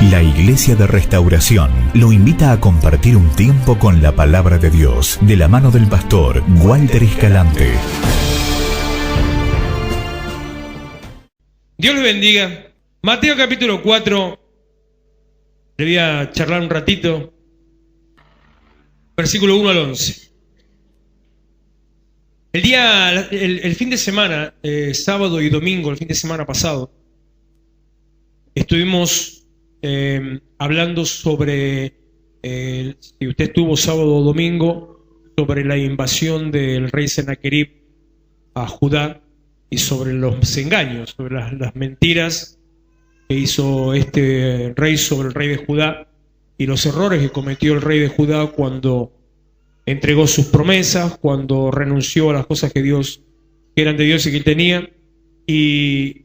La Iglesia de Restauración lo invita a compartir un tiempo con la Palabra de Dios, de la mano del pastor Walter Escalante. Dios les bendiga. Mateo capítulo 4, le voy a charlar un ratito, versículo 1 al 11. El fin de semana, sábado y domingo, el fin de semana pasado, estuvimos hablando sobre, si usted estuvo sábado o domingo, sobre la invasión del rey Sennacherib a Judá y sobre los engaños, sobre las mentiras que hizo este rey sobre el rey de Judá y los errores que cometió el rey de Judá cuando entregó sus promesas, cuando renunció a las cosas que eran de Dios y que él tenía, y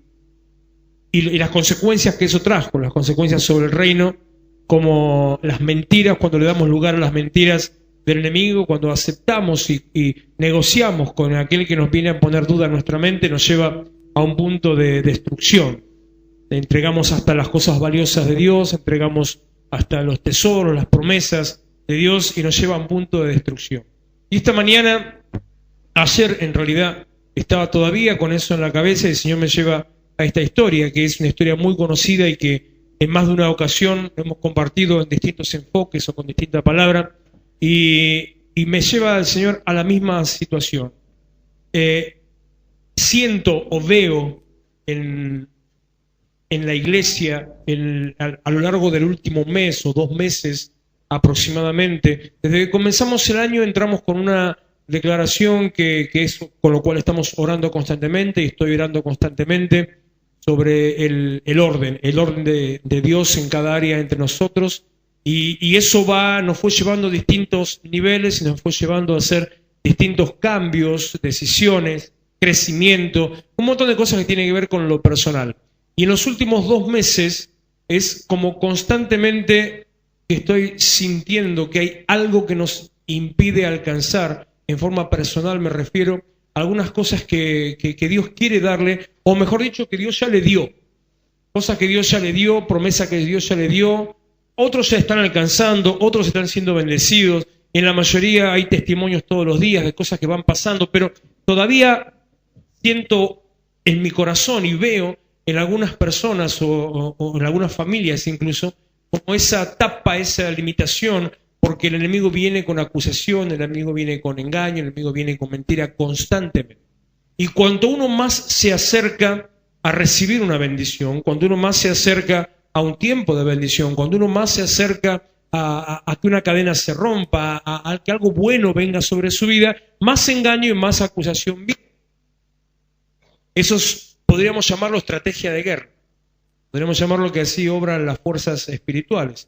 las consecuencias que eso trajo, las consecuencias sobre el reino, como las mentiras, cuando le damos lugar a las mentiras del enemigo, cuando aceptamos y negociamos con aquel que nos viene a poner duda en nuestra mente, nos lleva a un punto de destrucción. Entregamos hasta las cosas valiosas de Dios, entregamos hasta los tesoros, las promesas de Dios, y nos lleva a un punto de destrucción. Y esta mañana, ayer en realidad, estaba todavía con eso en la cabeza, y el Señor me lleva a esta historia, que es una historia muy conocida y que en más de una ocasión hemos compartido en distintos enfoques o con distintas palabras, y me lleva el Señor a la misma situación. Siento o veo en la iglesia a lo largo del último mes o 2 meses aproximadamente, desde que comenzamos el año entramos con una declaración que es con lo cual estamos orando constantemente, y estoy orando constantemente sobre el orden de Dios en cada área entre nosotros, y eso nos fue llevando a distintos niveles y nos fue llevando a hacer distintos cambios, decisiones, crecimiento, un montón de cosas que tienen que ver con lo personal. Y en los últimos 2 meses es como constantemente que estoy sintiendo que hay algo que nos impide alcanzar, en forma personal me refiero, algunas cosas que Dios quiere darle, o mejor dicho, que Dios ya le dio. Cosas que Dios ya le dio, promesas que Dios ya le dio, otros ya están alcanzando, otros están siendo bendecidos. En la mayoría hay testimonios todos los días de cosas que van pasando, pero todavía siento en mi corazón y veo en algunas personas o en algunas familias incluso, como esa tapa, esa limitación, porque el enemigo viene con acusación, el enemigo viene con engaño, el enemigo viene con mentira constantemente. Y cuanto uno más se acerca a recibir una bendición, cuando uno más se acerca a un tiempo de bendición, cuando uno más se acerca a que una cadena se rompa, a que algo bueno venga sobre su vida, más engaño y más acusación viene. Podríamos llamarlo estrategia de guerra. Podríamos llamarlo que así obran las fuerzas espirituales.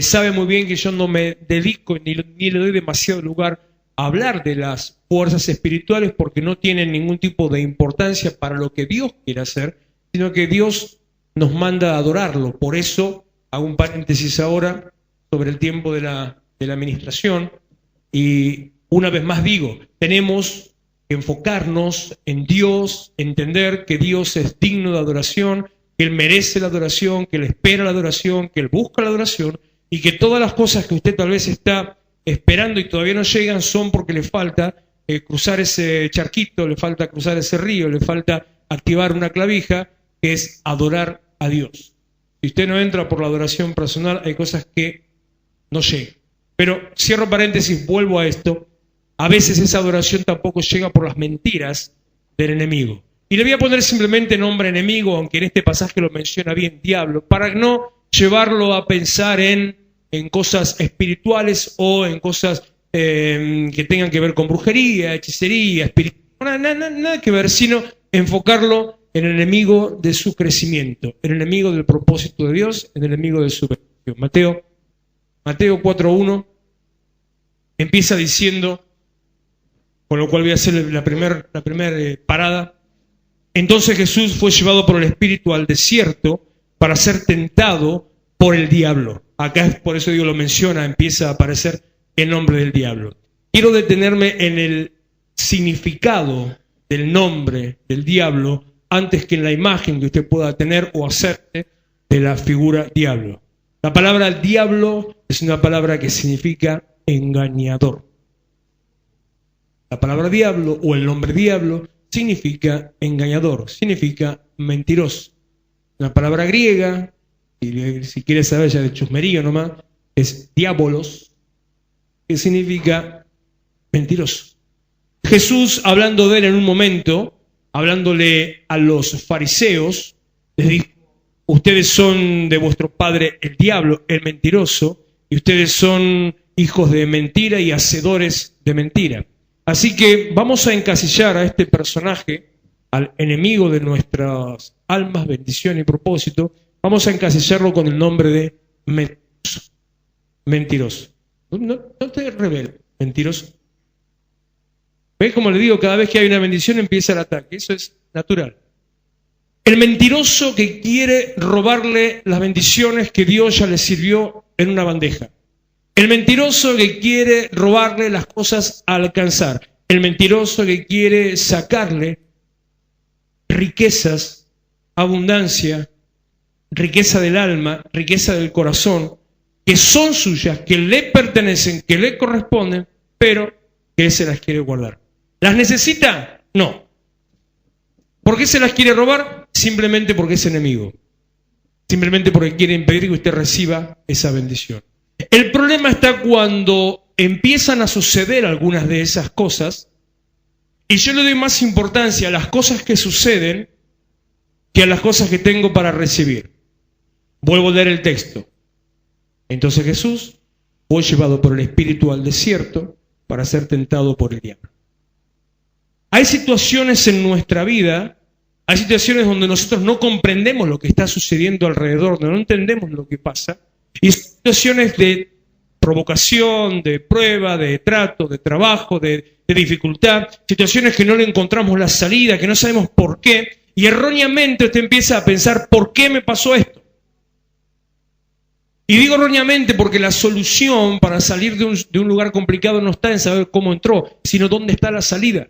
Sabe muy bien que yo no me dedico ni le doy demasiado lugar a hablar de las fuerzas espirituales, porque no tienen ningún tipo de importancia para lo que Dios quiere hacer, sino que Dios nos manda a adorarlo. Por eso hago un paréntesis ahora sobre el tiempo de la administración, y una vez más digo, tenemos que enfocarnos en Dios, entender que Dios es digno de adoración, que Él merece la adoración, que Él espera la adoración, que Él busca la adoración, y que todas las cosas que usted tal vez está esperando y todavía no llegan son porque le falta cruzar ese charquito, le falta cruzar ese río, le falta activar una clavija, que es adorar a Dios. Si usted no entra por la adoración personal, hay cosas que no llegan. Pero cierro paréntesis, vuelvo a esto. A veces esa adoración tampoco llega por las mentiras del enemigo. Y le voy a poner simplemente nombre enemigo, aunque en este pasaje lo menciona bien diablo, para no llevarlo a pensar en cosas espirituales o en cosas que tengan que ver con brujería, hechicería, nada que ver, sino enfocarlo en el enemigo de su crecimiento, el enemigo del propósito de Dios, el enemigo de su bendición. Mateo 4:1 empieza diciendo, con lo cual voy a hacer la primera parada. Entonces Jesús fue llevado por el Espíritu al desierto para ser tentado por el diablo. Acá, por eso digo, lo menciona, empieza a aparecer el nombre del diablo. Quiero detenerme en el significado del nombre del diablo antes que en la imagen que usted pueda tener o hacerte de la figura diablo. La palabra diablo es una palabra que significa engañador. La palabra diablo o el nombre diablo significa engañador, significa mentiroso. Una palabra griega, y si quieres saber ya de chusmería nomás, es diabolos, que significa mentiroso. Jesús, hablando de él en un momento, hablándole a los fariseos, les dijo: ustedes son de vuestro padre el diablo, el mentiroso, y ustedes son hijos de mentira y hacedores de mentira. Así que vamos a encasillar a este personaje, al enemigo de nuestras almas, bendición y propósito, vamos a encasillarlo con el nombre de mentiroso. Mentiroso. No te rebeles, mentiroso. ¿Ves? Como le digo, cada vez que hay una bendición empieza el ataque. Eso es natural. El mentiroso que quiere robarle las bendiciones que Dios ya le sirvió en una bandeja. El mentiroso que quiere robarle las cosas a alcanzar. El mentiroso que quiere sacarle riquezas, abundancia, riqueza del alma, riqueza del corazón, que son suyas, que le pertenecen, que le corresponden, pero que él se las quiere guardar. ¿Las necesita? No. ¿Por qué se las quiere robar? Simplemente porque es enemigo. Simplemente porque quiere impedir que usted reciba esa bendición. El problema está cuando empiezan a suceder algunas de esas cosas y yo le doy más importancia a las cosas que suceden que a las cosas que tengo para recibir. Vuelvo a leer el texto. Entonces Jesús fue llevado por el Espíritu al desierto para ser tentado por el diablo. Hay situaciones en nuestra vida, hay situaciones donde nosotros no comprendemos lo que está sucediendo alrededor, donde no entendemos lo que pasa, y son situaciones de provocación, de prueba, de trato, de trabajo, de dificultad, situaciones que no le encontramos la salida, que no sabemos por qué, y erróneamente usted empieza a pensar: ¿por qué me pasó esto? Y digo erróneamente porque la solución para salir de un lugar complicado no está en saber cómo entró, sino dónde está la salida.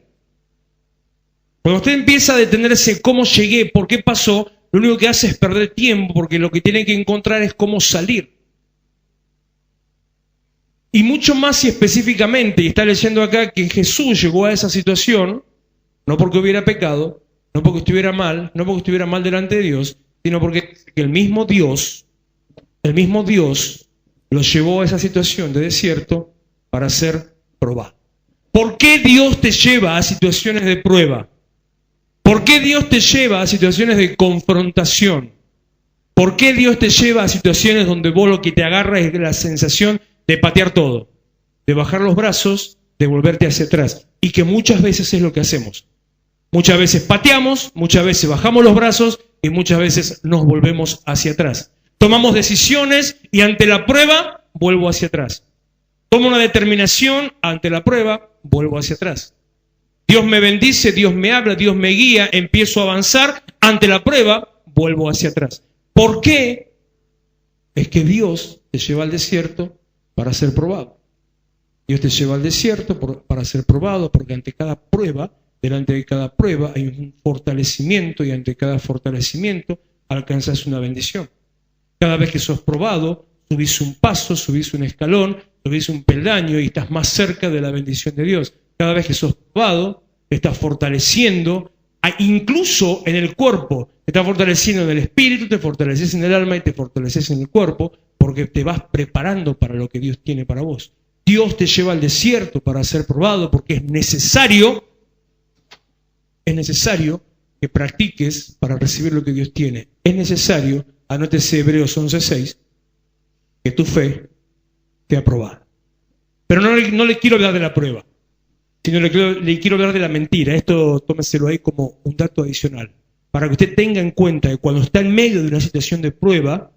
Cuando usted empieza a detenerse cómo llegué, por qué pasó, lo único que hace es perder tiempo, porque lo que tiene que encontrar es cómo salir. Y mucho más y específicamente, y está leyendo acá que Jesús llegó a esa situación, no porque hubiera pecado, no porque estuviera mal, no porque estuviera mal delante de Dios, sino porque el mismo Dios lo llevó a esa situación de desierto para ser probado. ¿Por qué Dios te lleva a situaciones de prueba? ¿Por qué Dios te lleva a situaciones de confrontación? ¿Por qué Dios te lleva a situaciones donde vos lo que te agarra es la sensación de patear todo, de bajar los brazos, de volverte hacia atrás? Y que muchas veces es lo que hacemos. Muchas veces pateamos, muchas veces bajamos los brazos y muchas veces nos volvemos hacia atrás. Tomamos decisiones y ante la prueba vuelvo hacia atrás. Tomo una determinación, ante la prueba vuelvo hacia atrás. Dios me bendice, Dios me habla, Dios me guía, empiezo a avanzar, ante la prueba vuelvo hacia atrás. ¿Por qué? Es que Dios te lleva al desierto para ser probado. Dios te lleva al desierto para ser probado, porque ante cada prueba, delante de cada prueba hay un fortalecimiento y ante cada fortalecimiento alcanzas una bendición. Cada vez que sos probado, subís un paso, subís un escalón, subís un peldaño y estás más cerca de la bendición de Dios. Cada vez que sos probado, te estás fortaleciendo, incluso en el cuerpo, te estás fortaleciendo en el espíritu, te fortaleces en el alma y te fortaleces en el cuerpo, porque te vas preparando para lo que Dios tiene para vos. Dios te lleva al desierto para ser probado, porque es necesario que practiques para recibir lo que Dios tiene. Es necesario, anótese Hebreos 11:6, que tu fe te ha probado. Pero no le quiero hablar de la prueba, sino le quiero hablar de la mentira. Esto tómeselo ahí como un dato adicional, para que usted tenga en cuenta que cuando está en medio de una situación de prueba,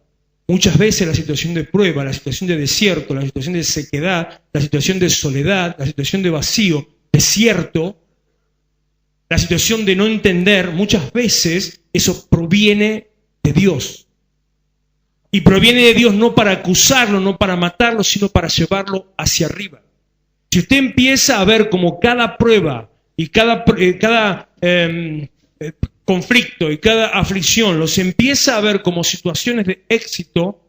muchas veces la situación de prueba, la situación de desierto, la situación de sequedad, la situación de soledad, la situación de vacío, desierto, la situación de no entender, muchas veces eso proviene de Dios. Y proviene de Dios no para acusarlo, no para matarlo, sino para llevarlo hacia arriba. Si usted empieza a ver como cada prueba y cada conflicto y cada aflicción los empieza a ver como situaciones de éxito,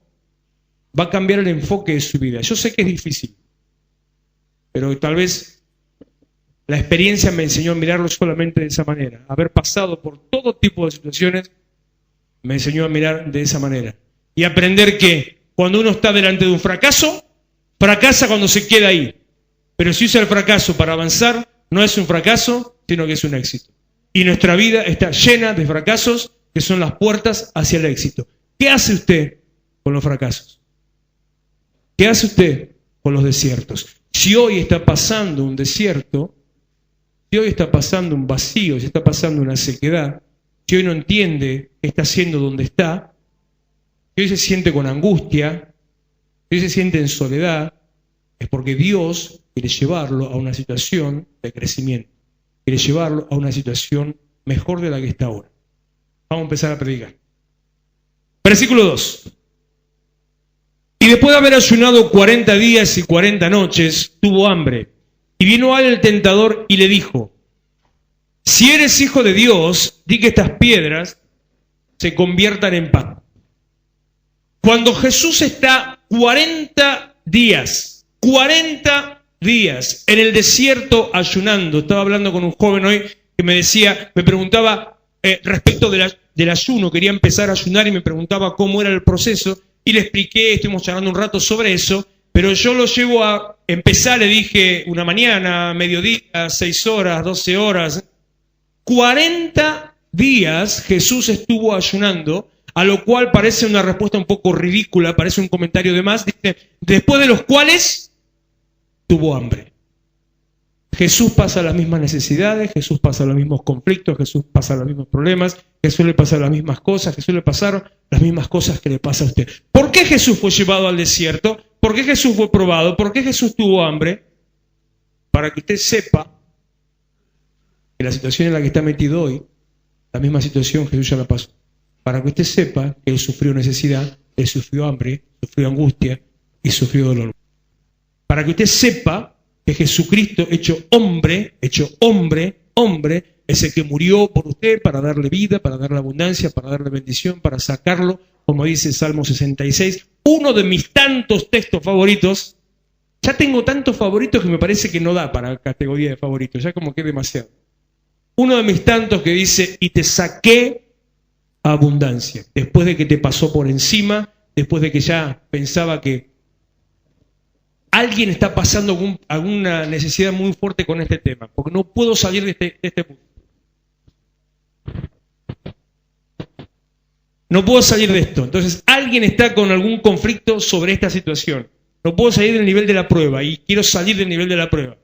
va a cambiar el enfoque de su vida. Yo sé que es difícil, pero tal vez la experiencia me enseñó a mirarlo solamente de esa manera. Haber pasado por todo tipo de situaciones me enseñó a mirar de esa manera. Y aprender que cuando uno está delante de un fracaso, fracasa cuando se queda ahí. Pero si usa el fracaso para avanzar, no es un fracaso, sino que es un éxito. Y nuestra vida está llena de fracasos que son las puertas hacia el éxito. ¿Qué hace usted con los fracasos? ¿Qué hace usted con los desiertos? Si hoy está pasando un desierto, si hoy está pasando un vacío, si está pasando una sequedad, si hoy no entiende qué está haciendo donde está, si hoy se siente con angustia, si hoy se siente en soledad, es porque Dios quiere llevarlo a una situación de crecimiento, quiere llevarlo a una situación mejor de la que está ahora. Vamos a empezar a predicar. Versículo 2. Y después de haber ayunado 40 días y 40 noches, tuvo hambre. Y vino a él el tentador y le dijo: si eres hijo de Dios, di que estas piedras se conviertan en pan. Cuando Jesús está 40 días en el desierto ayunando, estaba hablando con un joven hoy que me preguntaba respecto del ayuno, quería empezar a ayunar y me preguntaba cómo era el proceso, y le expliqué, estuvimos charlando un rato sobre eso, pero yo lo llevo a empezar, le dije, una mañana, mediodía, 6 horas, 12 horas, 40 días Jesús estuvo ayunando, a lo cual parece una respuesta un poco ridícula, parece un comentario de más, dice, después de los cuales tuvo hambre. Jesús pasa las mismas necesidades, Jesús pasa los mismos conflictos, Jesús pasa los mismos problemas, Jesús le pasa las mismas cosas, Jesús le pasaron las mismas cosas que le pasa a usted. ¿Por qué Jesús fue llevado al desierto? ¿Por qué Jesús fue probado? ¿Por qué Jesús tuvo hambre? Para que usted sepa que la situación en la que está metido hoy, la misma situación Jesús ya la pasó. Para que usted sepa que Él sufrió necesidad, Él sufrió hambre, sufrió angustia y sufrió dolor. Para que usted sepa que Jesucristo, hecho hombre, es el que murió por usted para darle vida, para darle abundancia, para darle bendición, para sacarlo, como dice Salmo 66, uno de mis tantos textos favoritos. Ya tengo tantos favoritos que me parece que no da para categoría de favoritos, ya como que es demasiado. Uno de mis tantos que dice, y te saqué abundancia, después de que te pasó por encima, después de que ya pensaba que alguien está pasando alguna necesidad muy fuerte con este tema, porque no puedo salir de este punto. No puedo salir de esto. Entonces, alguien está con algún conflicto sobre esta situación. No puedo salir del nivel de la prueba y quiero salir del nivel de la prueba.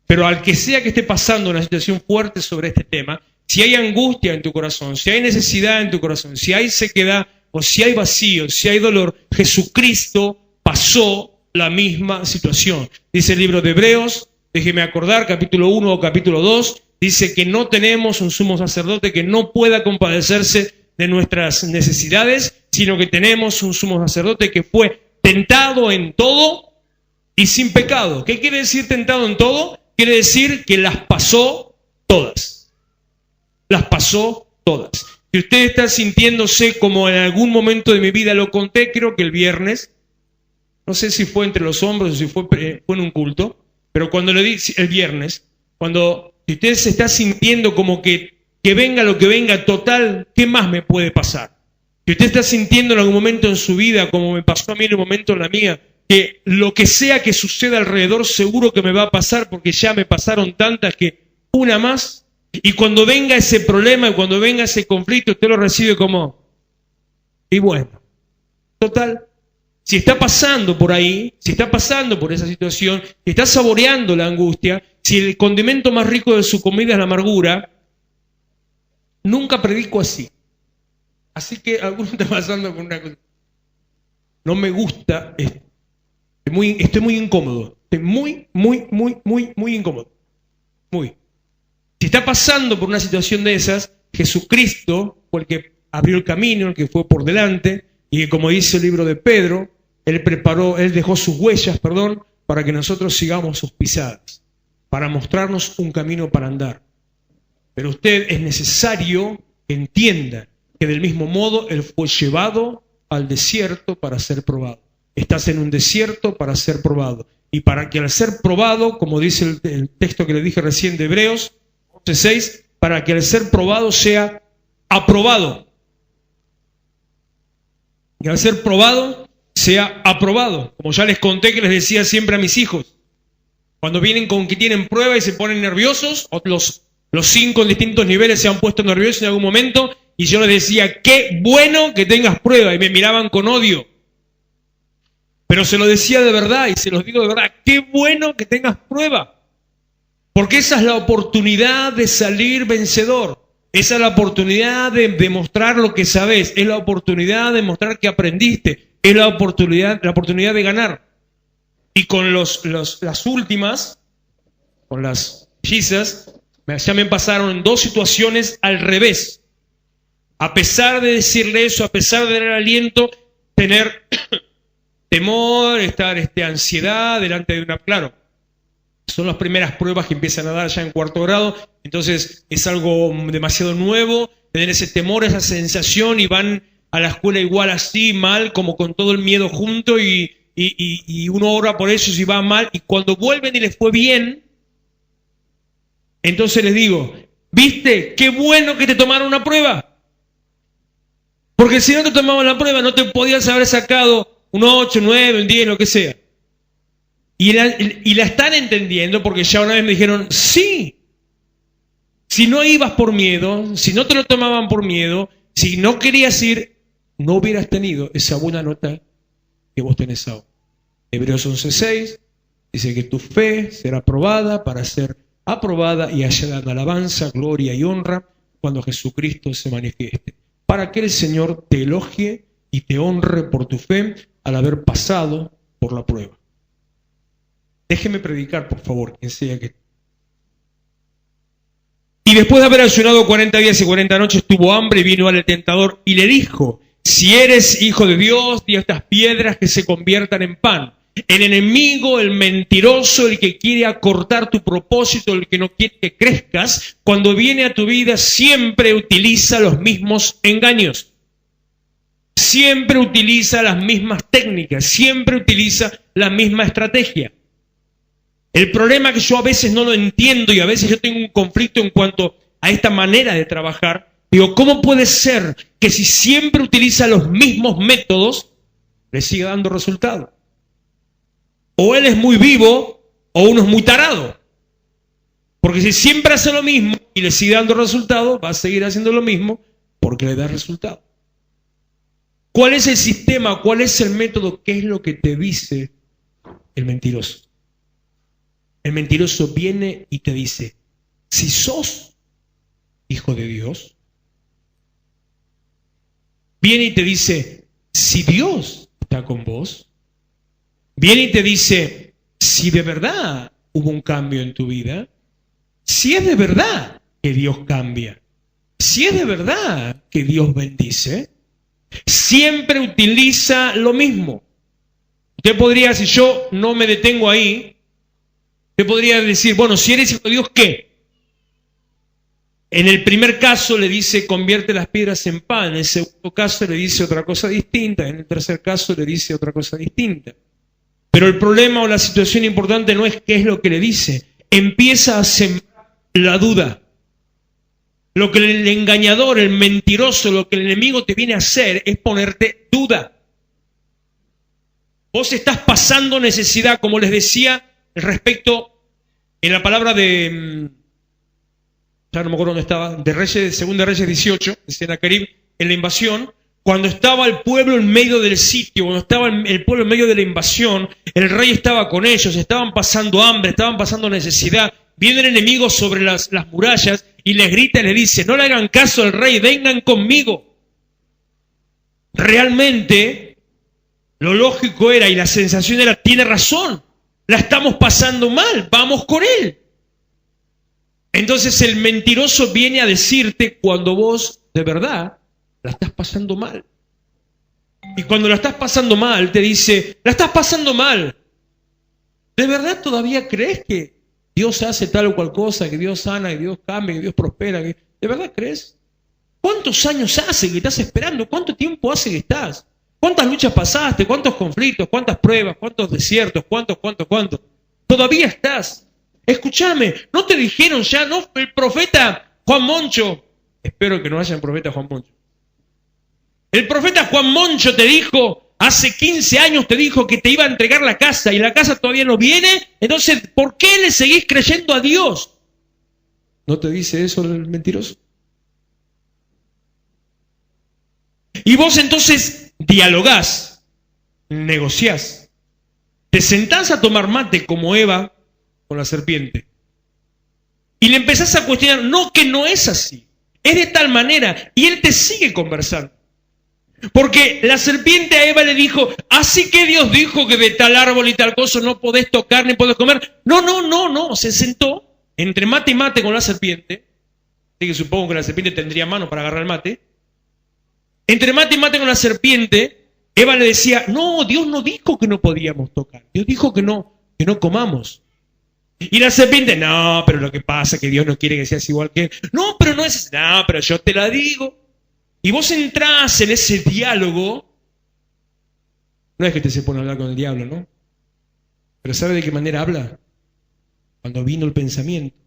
Pero al que sea que esté pasando una situación fuerte sobre este tema, si hay angustia en tu corazón, si hay necesidad en tu corazón, si hay sequedad o si hay vacío, si hay dolor, Jesucristo pasó la misma situación. Dice el libro de Hebreos, déjeme acordar, capítulo 1 o capítulo 2, dice que no tenemos un sumo sacerdote que no pueda compadecerse de nuestras necesidades, sino que tenemos un sumo sacerdote que fue tentado en todo y sin pecado. ¿Qué quiere decir tentado en todo? Quiere decir que las pasó todas. Las pasó todas. Si usted está sintiéndose como en algún momento de mi vida, lo conté, creo que el viernes, no sé si fue entre los hombros o si fue en un culto, pero cuando le di el viernes, si usted se está sintiendo como que venga lo que venga, total, ¿qué más me puede pasar? Si usted está sintiendo en algún momento en su vida, como me pasó a mí en un momento en la mía, que lo que sea que suceda alrededor seguro que me va a pasar porque ya me pasaron tantas que una más, y cuando venga ese problema y cuando venga ese conflicto, usted lo recibe como, y bueno, total. Si está pasando por ahí, si está pasando por esa situación, si está saboreando la angustia, si el condimento más rico de su comida es la amargura, nunca predico así. Así que alguno está pasando con una cosa. No me gusta esto. Estoy muy incómodo. Estoy muy incómodo. Muy. Si está pasando por una situación de esas, Jesucristo fue el que abrió el camino, el que fue por delante, y que, como dice el libro de Pedro, Él dejó sus huellas, para que nosotros sigamos sus pisadas, para mostrarnos un camino para andar. Pero usted es necesario que entienda que del mismo modo Él fue llevado al desierto para ser probado. Estás en un desierto para ser probado. Y para que al ser probado, como dice el texto que le dije recién de Hebreos 11:6, para que al ser probado sea aprobado. Y al ser probado sea aprobado. Como ya les conté que les decía siempre a mis hijos, cuando vienen con que tienen prueba y se ponen nerviosos, o los 5 en distintos niveles se han puesto nerviosos en algún momento, y yo les decía, qué bueno que tengas prueba, y me miraban con odio. Pero se lo decía de verdad, y se los digo de verdad, qué bueno que tengas prueba. Porque esa es la oportunidad de salir vencedor. Esa es la oportunidad de demostrar lo que sabes. Es la oportunidad de mostrar que aprendiste. Es la oportunidad de ganar. Y con las últimas, con las hechizas, ya me pasaron 2 situaciones al revés. A pesar de decirle eso, a pesar de dar aliento, tener temor, estar ansiedad delante de una... Claro, son las primeras pruebas que empiezan a dar ya en 4º grado, entonces es algo demasiado nuevo, tener ese temor, esa sensación, y van a la escuela igual así, mal, como con todo el miedo junto, y uno ora por ellos y va mal, y cuando vuelven y les fue bien, entonces les digo, ¿viste? Qué bueno que te tomaron una prueba. Porque si no te tomaban la prueba, no te podías haber sacado un 8, 9, un 10, lo que sea. Y la están entendiendo porque ya una vez me dijeron, sí, si no ibas por miedo, si no te lo tomaban por miedo, si no querías ir, no hubieras tenido esa buena nota que vos tenés ahora. Hebreos 11:6 dice que tu fe será probada para ser aprobada y haya alabanza, gloria y honra cuando Jesucristo se manifieste. Para que el Señor te elogie y te honre por tu fe al haber pasado por la prueba. Déjeme predicar, por favor, quien sea que... Y después de haber ayunado 40 días y 40 noches, tuvo hambre y vino al tentador y le dijo, si eres hijo de Dios, di a estas piedras que se conviertan en pan. El enemigo, el mentiroso, el que quiere acortar tu propósito, el que no quiere que crezcas, cuando viene a tu vida siempre utiliza los mismos engaños. Siempre utiliza las mismas técnicas, siempre utiliza la misma estrategia. El problema es que yo a veces no lo entiendo y a veces yo tengo un conflicto en cuanto a esta manera de trabajar. Digo, ¿cómo puede ser que si siempre utiliza los mismos métodos, le siga dando resultado? O él es muy vivo o uno es muy tarado. Porque si siempre hace lo mismo y le sigue dando resultado, va a seguir haciendo lo mismo porque le da resultado. ¿Cuál es el sistema? ¿Cuál es el método? ¿Qué es lo que te dice el mentiroso? El mentiroso viene y te dice, si sos hijo de Dios, viene y te dice, si Dios está con vos, viene y te dice, si de verdad hubo un cambio en tu vida, si es de verdad que Dios cambia, si es de verdad que Dios bendice, siempre utiliza lo mismo. Usted podría, si yo no me detengo ahí, usted podría decir, bueno, si eres hijo de Dios, ¿qué? En el primer caso le dice, convierte las piedras en pan. En el segundo caso le dice otra cosa distinta. En el tercer caso le dice otra cosa distinta. Pero el problema o la situación importante no es qué es lo que le dice. Empieza a sembrar la duda. Lo que el engañador, el mentiroso, lo que el enemigo te viene a hacer es ponerte duda. Vos estás pasando necesidad, como les decía, respecto en la palabra de, ya no me acuerdo dónde estaba, de Reyes, Segunda Reyes 18, de Sennacherib, en la invasión, cuando estaba el pueblo en medio del sitio, cuando estaba el pueblo en medio de la invasión, el rey estaba con ellos, estaban pasando hambre, estaban pasando necesidad, viene el enemigo sobre las murallas y les grita y les dice, no le hagan caso al rey, vengan conmigo. Realmente, lo lógico era y la sensación era, tiene razón. La estamos pasando mal, vamos con él. Entonces el mentiroso viene a decirte cuando vos de verdad la estás pasando mal. Y cuando la estás pasando mal te dice, la estás pasando mal. ¿De verdad todavía crees que Dios hace tal o cual cosa, que Dios sana, que Dios cambia, que Dios prospera. ¿De verdad crees? ¿Cuántos años hace que estás esperando? ¿Cuánto tiempo hace que estás? ¿Cuántas luchas pasaste? ¿Cuántos conflictos? ¿Cuántas pruebas? ¿Cuántos desiertos? ¿Cuántos? Todavía estás. Escúchame, ¿no te dijeron ya, no? El profeta Juan Moncho, espero que no haya un profeta Juan Moncho. El profeta Juan Moncho te dijo, hace 15 años te dijo que te iba a entregar la casa y la casa todavía no viene. Entonces, ¿por qué le seguís creyendo a Dios? ¿No te dice eso el mentiroso? Y vos entonces dialogás, negociás, te sentás a tomar mate como Eva con la serpiente y le empezás a cuestionar, no, que no es así, es de tal manera, y él te sigue conversando. Porque la serpiente a Eva le dijo, así que Dios dijo que de tal árbol y tal cosa no podés tocar ni podés comer. No, se sentó entre mate y mate con la serpiente, así que supongo que la serpiente tendría mano para agarrar el mate. Entre mate y mate con la serpiente, Eva le decía, no, Dios no dijo que no podíamos tocar, Dios dijo que no comamos. Y la serpiente, no, pero lo que pasa es que Dios no quiere que seas igual que él. No, pero no es así, no, pero yo te la digo. Y vos entrás en ese diálogo, no es que te se pone a hablar con el diablo, ¿no? Pero ¿sabe de qué manera habla? Cuando vino el pensamiento,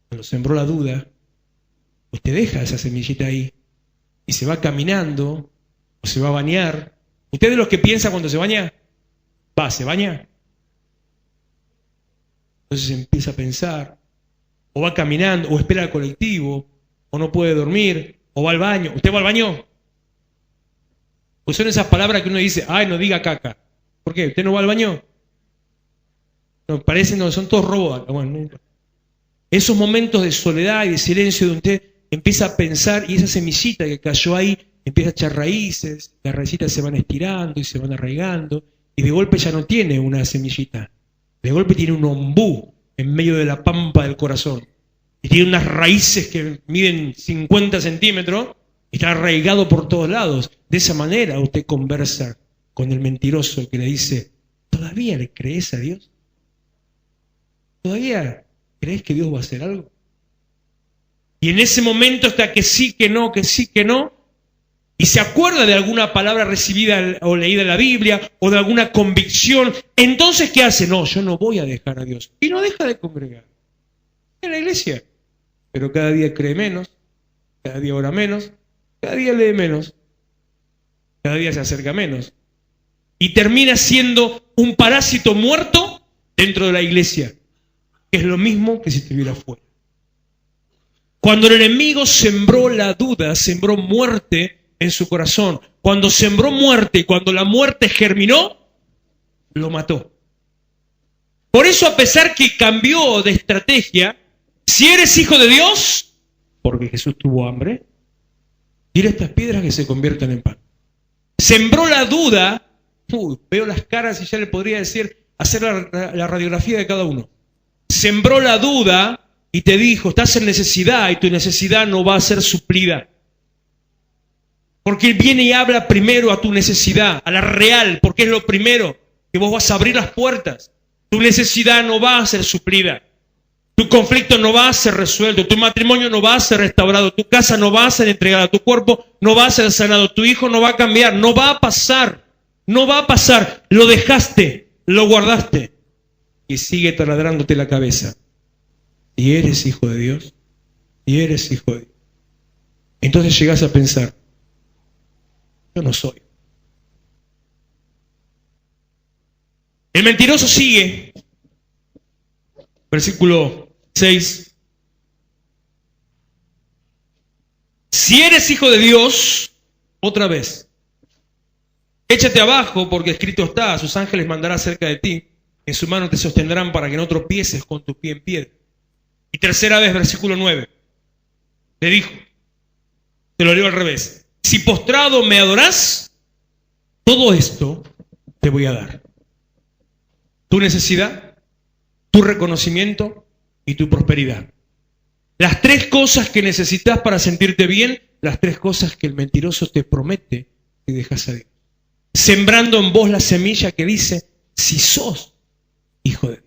cuando sembró la duda, pues te deja esa semillita ahí y se va caminando o se va a bañar. ¿Usted de los que piensa cuando se baña? ¿Se baña? Entonces empieza a pensar, o va caminando, o espera al colectivo, o no puede dormir, o va al baño. ¿Usted va al baño? Pues son esas palabras que uno dice, ay, no diga caca. ¿Por qué? ¿Usted no va al baño? No, parecen, no, son todos robots. Bueno, no. Esos momentos de soledad y de silencio donde usted empieza a pensar y esa semillita que cayó ahí empieza a echar raíces, las raícitas se van estirando y se van arraigando y de golpe ya no tiene una semillita, de golpe tiene un ombú en medio de la pampa del corazón y tiene unas raíces que miden 50 centímetros y está arraigado por todos lados. De esa manera usted conversa con el mentiroso que le dice, ¿todavía le crees a Dios? ¿Todavía crees que Dios va a hacer algo? Y en ese momento está que sí, que no, y se acuerda de alguna palabra recibida o leída en la Biblia, o de alguna convicción, entonces ¿qué hace? No, yo no voy a dejar a Dios. Y no deja de congregar en la iglesia, pero cada día cree menos, cada día ora menos, cada día lee menos, cada día se acerca menos, y termina siendo un parásito muerto dentro de la iglesia, que es lo mismo que si estuviera fuera. Cuando el enemigo sembró la duda, sembró muerte en su corazón. Cuando sembró muerte y cuando la muerte germinó, lo mató. Por eso, a pesar que cambió de estrategia, si eres hijo de Dios, porque Jesús tuvo hambre, tira estas piedras que se conviertan en pan. Sembró la duda, veo las caras y ya le podría decir, hacer la radiografía de cada uno. Sembró la duda y te dijo, estás en necesidad y tu necesidad no va a ser suplida. Porque Él viene y habla primero a tu necesidad, a la real, porque es lo primero, que vos vas a abrir las puertas. Tu necesidad no va a ser suplida. Tu conflicto no va a ser resuelto, tu matrimonio no va a ser restaurado, tu casa no va a ser entregada, tu cuerpo no va a ser sanado, tu hijo no va a cambiar, no va a pasar, lo dejaste, lo guardaste y sigue taladrándote la cabeza. Y eres hijo de Dios, Entonces llegás a pensar, yo no soy. El mentiroso sigue, versículo 6. Si eres hijo de Dios, otra vez, échate abajo porque escrito está, a sus ángeles mandará cerca de ti, en su mano te sostendrán para que no tropieces con tu pie en piedra. Y tercera vez, versículo 9, le dijo, te lo leo al revés, si postrado me adorás, todo esto te voy a dar. Tu necesidad, tu reconocimiento y tu prosperidad. Las tres cosas que necesitas para sentirte bien, las tres cosas que el mentiroso te promete que dejas a Dios. Sembrando en vos la semilla que dice, si sos hijo de Dios.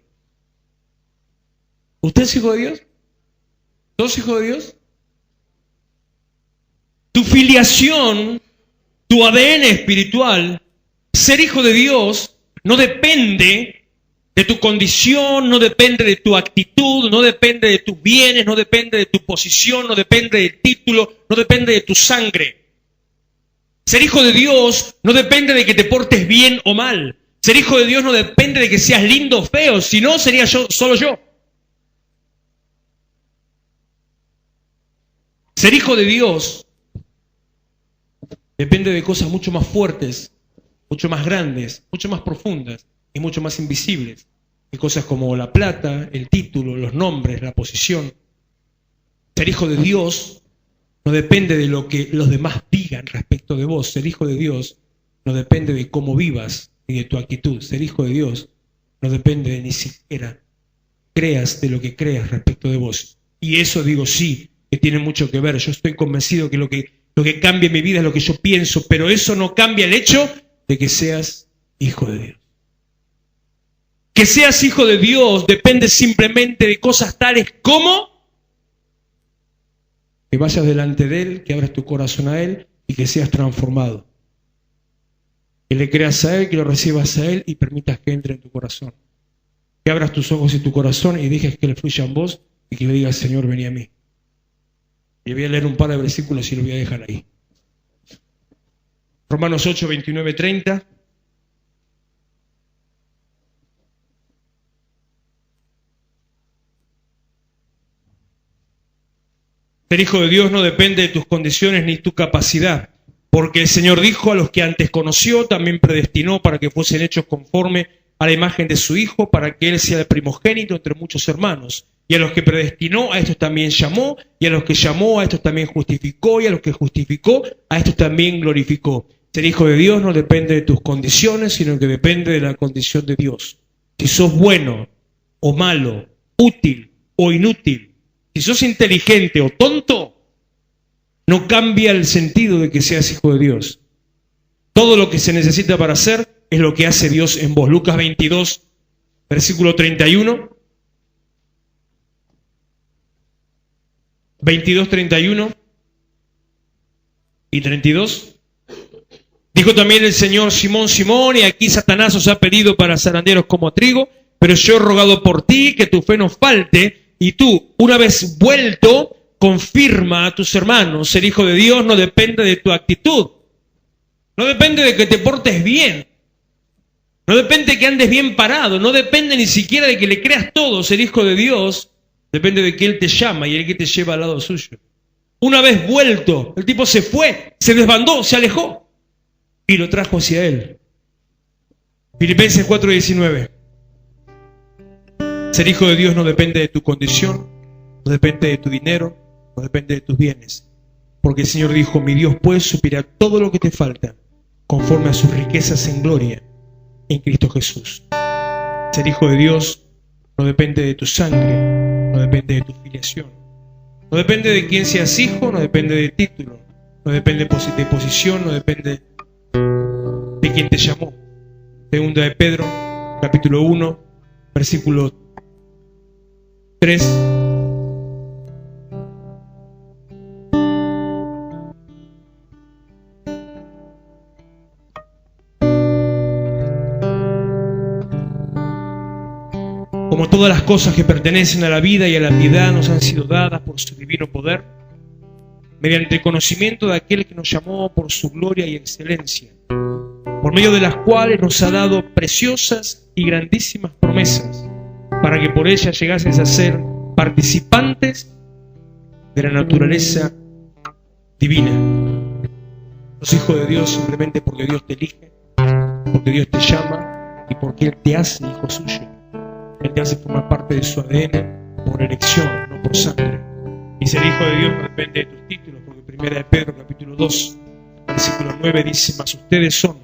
¿Usted es hijo de Dios? ¿Sos hijo de Dios? Tu filiación, tu ADN espiritual, ser hijo de Dios, no depende de tu condición, no depende de tu actitud, no depende de tus bienes, no depende de tu posición, no depende del título, no depende de tu sangre. Ser hijo de Dios no depende de que te portes bien o mal. Ser hijo de Dios no depende de que seas lindo o feo, si no sería solo yo. Ser hijo de Dios depende de cosas mucho más fuertes, mucho más grandes, mucho más profundas y mucho más invisibles. De cosas como la plata, el título, los nombres, la posición. Ser hijo de Dios no depende de lo que los demás digan respecto de vos. Ser hijo de Dios no depende de cómo vivas ni de tu actitud. Ser hijo de Dios no depende de ni siquiera creas de lo que creas respecto de vos. Y eso digo sí, que tiene mucho que ver. Yo estoy convencido que lo que cambia en mi vida es lo que yo pienso, pero eso no cambia el hecho de que seas hijo de Dios. Que seas hijo de Dios depende simplemente de cosas tales como que vayas delante de Él, que abras tu corazón a Él y que seas transformado. Que le creas a Él, que lo recibas a Él y permitas que entre en tu corazón. Que abras tus ojos y tu corazón y dejes que le fluya en vos y que le digas, Señor, vení a mí. Y voy a leer un par de versículos y lo voy a dejar ahí. Romanos 8, 29, 30. Ser hijo de Dios no depende de tus condiciones ni tu capacidad, porque el Señor dijo: a los que antes conoció también predestinó para que fuesen hechos conforme a la imagen de su Hijo, para que Él sea el primogénito entre muchos hermanos. Y a los que predestinó, a estos también llamó, y a los que llamó, a estos también justificó, y a los que justificó, a estos también glorificó. Ser hijo de Dios no depende de tus condiciones, sino que depende de la condición de Dios. Si sos bueno o malo, útil o inútil, si sos inteligente o tonto, no cambia el sentido de que seas hijo de Dios. Todo lo que se necesita para ser es lo que hace Dios en vos. Lucas 22, versículo 31. 22, 31 y 32. Dijo también el Señor: Simón, Simón, y aquí Satanás os ha pedido para zarandearos como a trigo, pero yo he rogado por ti que tu fe no falte, y tú, una vez vuelto, confirma a tus hermanos. Ser hijo de Dios no depende de tu actitud, no depende de que te portes bien, no depende de que andes bien parado, no depende ni siquiera de que le creas todo. Ser hijo de Dios depende de que Él te llama y Él que te lleva al lado suyo. Una vez vuelto, el tipo se fue, se desbandó, se alejó y lo trajo hacia Él. Filipenses 4:19. Ser hijo de Dios no depende de tu condición, no depende de tu dinero, no depende de tus bienes. Porque el Señor dijo: mi Dios pues suplirá todo lo que te falta, conforme a sus riquezas en gloria, en Cristo Jesús. Ser hijo de Dios no depende de tu sangre, no depende de tu filiación. No depende de quién seas hijo, no depende de título, no depende de posición, no depende de quién te llamó. Segunda de Pedro, capítulo 1, versículo 3. Como todas las cosas que pertenecen a la vida y a la piedad nos han sido dadas por su divino poder, mediante el conocimiento de aquel que nos llamó por su gloria y excelencia, por medio de las cuales nos ha dado preciosas y grandísimas promesas, para que por ellas llegases a ser participantes de la naturaleza divina. Los hijos de Dios simplemente porque Dios te elige, porque Dios te llama y porque Él te hace hijo suyo. Él te hace formar parte de su ADN por elección, no por sangre. Y ser hijo de Dios no depende de tus títulos, porque primera de Pedro, capítulo 2, versículo 9 dice: mas ustedes son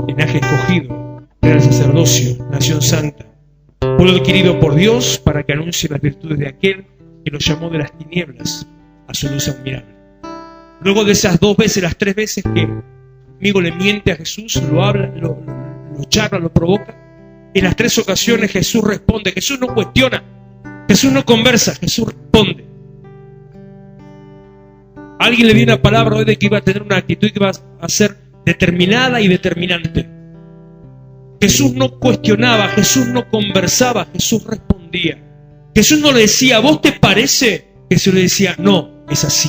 linaje escogido, real sacerdocio, nación santa, pueblo adquirido por Dios, para que anuncie las virtudes de aquel que los llamó de las tinieblas a su luz admirable. Luego de esas 2 veces, las 3 veces que el amigo le miente a Jesús, lo habla, lo charla, lo provoca, en las 3 ocasiones Jesús responde. Jesús no cuestiona, Jesús no conversa, Jesús responde. Alguien le dio una palabra hoy de que iba a tener una actitud que iba a ser determinada y determinante. Jesús no cuestionaba, Jesús no conversaba, Jesús respondía. Jesús no le decía, ¿vos te parece? Jesús le decía, no, es así.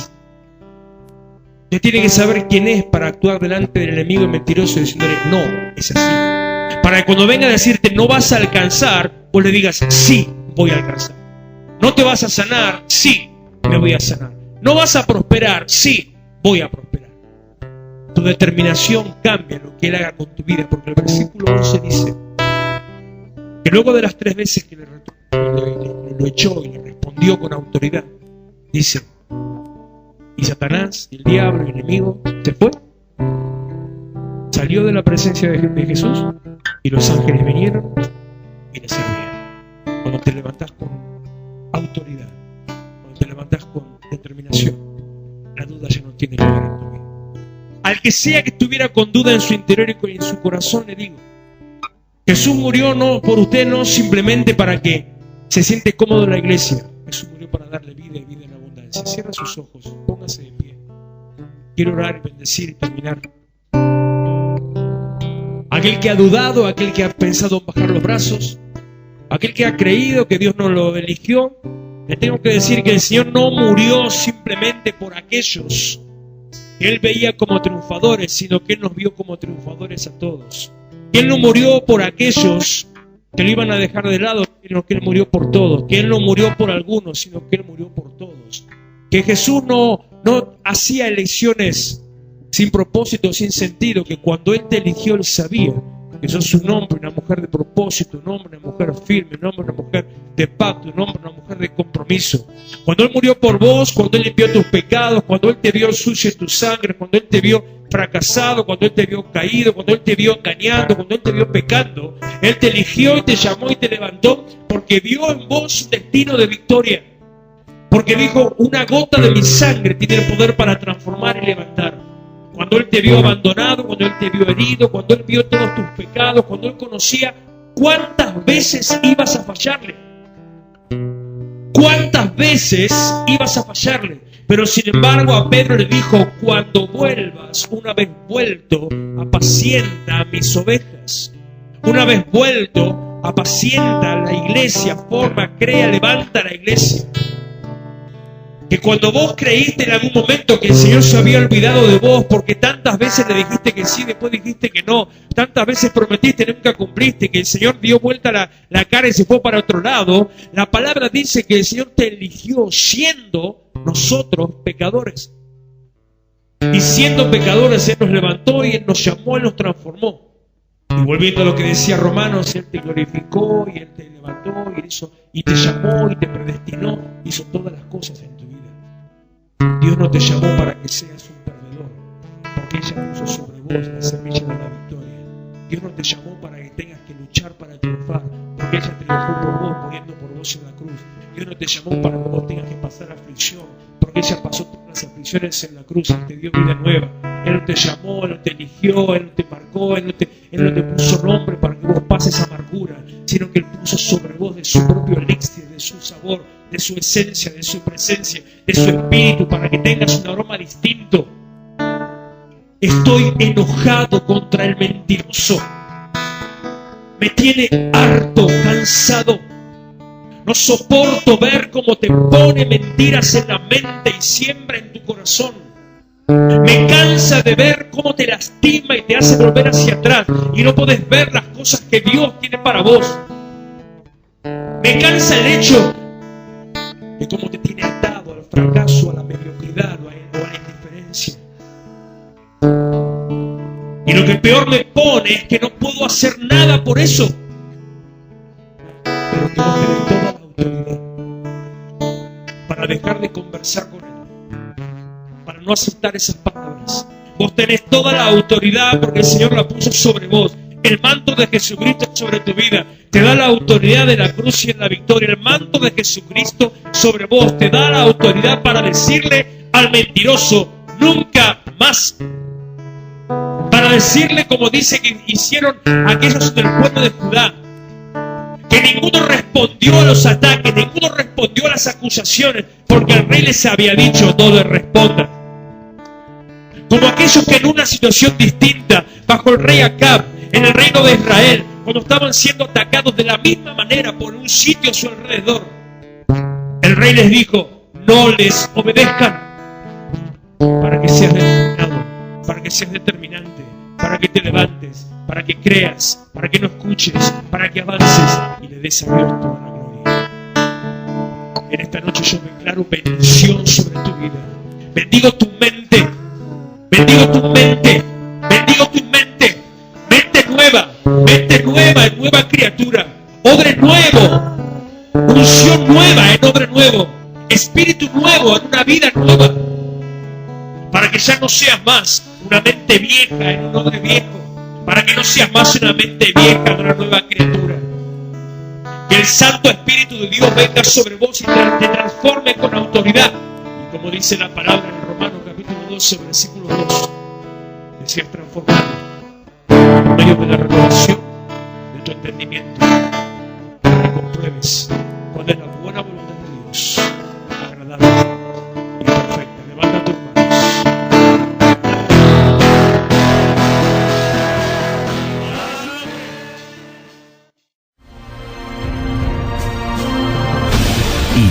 Usted tiene que saber quién es para actuar delante del enemigo mentiroso diciéndole, no, es así. Para que cuando venga a decirte, no vas a alcanzar, vos le digas, sí, voy a alcanzar. No te vas a sanar, sí, me voy a sanar. No vas a prosperar, sí, voy a prosperar. Tu determinación cambia lo que Él haga con tu vida, porque el versículo 11 dice que luego de las 3 veces que lo echó y le respondió con autoridad, dice, y Satanás, y el diablo, y el enemigo, se fue, salió de la presencia de Jesús, y los ángeles vinieron y le servían. Cuando te levantás con autoridad, cuando te levantás con determinación, la duda ya no tiene lugar en tu vida. Al que sea que estuviera con duda en su interior y en su corazón, le digo, Jesús murió no por usted, no simplemente para que se siente cómodo en la iglesia. Jesús murió para darle vida y vida en abundancia. Cierra sus ojos, póngase de pie. Quiero orar y bendecir y terminar. Aquel que ha dudado, aquel que ha pensado en bajar los brazos, aquel que ha creído que Dios no lo eligió, le tengo que decir que el Señor no murió simplemente por aquellos que Él veía como triunfadores, sino que Él nos vio como triunfadores a todos. Que Él no murió por aquellos que lo iban a dejar de lado, sino que Él murió por todos. Que Él no murió por algunos, sino que Él murió por todos. Que Jesús no hacía elecciones sin propósito, sin sentido, que cuando Él te eligió, Él sabía que sos un hombre, una mujer de propósito, un hombre, una mujer firme, un hombre, una mujer de pacto, un hombre, una mujer de compromiso. Cuando Él murió por vos, cuando Él limpió tus pecados, cuando Él te vio sucio en tu sangre, cuando Él te vio fracasado, cuando Él te vio caído, cuando Él te vio engañando, cuando Él te vio pecando, Él te eligió y te llamó y te levantó porque vio en vos un destino de victoria. Porque dijo, una gota de mi sangre tiene el poder para transformar y levantar. Cuando Él te vio abandonado, cuando Él te vio herido, cuando Él vio todos tus pecados, cuando Él conocía cuántas veces ibas a fallarle. ¿Cuántas veces ibas a fallarle? Pero sin embargo a Pedro le dijo, cuando vuelvas, una vez vuelto, apacienta a mis ovejas. Una vez vuelto, apacienta a la iglesia, forma, crea, levanta la iglesia. Que cuando vos creíste en algún momento que el Señor se había olvidado de vos porque tantas veces le dijiste que sí, después dijiste que no, tantas veces prometiste y nunca cumpliste, que el Señor dio vuelta la cara y se fue para otro lado, la palabra dice que el Señor te eligió siendo nosotros pecadores. Y siendo pecadores, Él nos levantó y Él nos llamó, Él nos transformó. Y volviendo a lo que decía Romanos, Él te glorificó y Él te levantó y hizo, y te llamó y te predestinó, hizo todas las cosas en tu vida. Dios no te llamó para que seas un perdedor, porque ella puso sobre vos la semilla de la victoria. Dios no te llamó para que tengas que luchar para triunfar, porque ella triunfó por vos, muriendo por vos en la cruz. Dios no te llamó para que vos tengas que pasar aflicción, porque ella pasó todas las aflicciones en la cruz y te dio vida nueva. Él no te llamó, Él no te eligió, Él no te marcó, Él no te puso nombre para que vos pases amargura, sino que Él puso sobre vos de su propio elixir, de su sabor, de su esencia, de su presencia, de su espíritu, para que tengas un aroma distinto. Estoy enojado contra el mentiroso. Me tiene harto, cansado. No soporto ver cómo te pone mentiras en la mente y siembra en tu corazón. Me cansa de ver cómo te lastima y te hace volver hacia atrás y no podés ver las cosas que Dios tiene para vos. Me cansa el hecho de cómo te tiene atado al fracaso, a la mediocridad o a la indiferencia. Y lo que peor me pone es que no puedo hacer nada por eso. Pero que vos tenés toda la autoridad para dejar de conversar con Él, para no aceptar esas palabras. Vos tenés toda la autoridad porque el Señor la puso sobre vos. El manto de Jesucristo sobre tu vida te da la autoridad de la cruz y en la victoria. El manto de Jesucristo sobre vos te da la autoridad para decirle al mentiroso, nunca más. Para decirle, como dice que hicieron aquellos del pueblo de Judá, que ninguno respondió a los ataques, ninguno respondió a las acusaciones, porque el rey les había dicho: no le respondan. Como aquellos que en una situación distinta, bajo el rey Acab, en el reino de Israel, cuando estaban siendo atacados de la misma manera por un sitio a su alrededor, el rey les dijo: no les obedezcan, para que seas determinado, para que seas determinante, para que te levantes, para que creas, para que no escuches, para que avances y le des a Dios toda la gloria. En esta noche yo declaro bendición sobre tu vida. Bendigo tu mente, bendigo tu mente, bendigo tu mente. Mente nueva en nueva criatura, odre nuevo, unción nueva en odre nuevo, espíritu nuevo en una vida nueva, para que ya no seas más una mente vieja en un odre viejo, para que no seas más una mente vieja en una nueva criatura. Que el Santo Espíritu de Dios venga sobre vos y te transforme con autoridad, y como dice la palabra en Romanos capítulo 12 versículo 2, que seas transformado en medio de la renovación de tu entendimiento, para que compruebes cuál es la buena voluntad de Dios, agradable y perfecta. Levanta tus manos.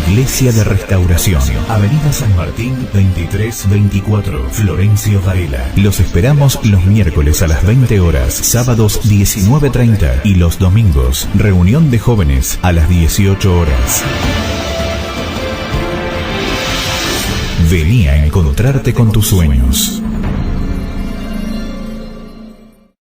Iglesia de Restauración, Avenida San Martín 2324, Florencio Varela. Los esperamos los miércoles a las 20 horas, sábados 19:30 y los domingos, reunión de jóvenes a las 18 horas. Vení a encontrarte con tus sueños.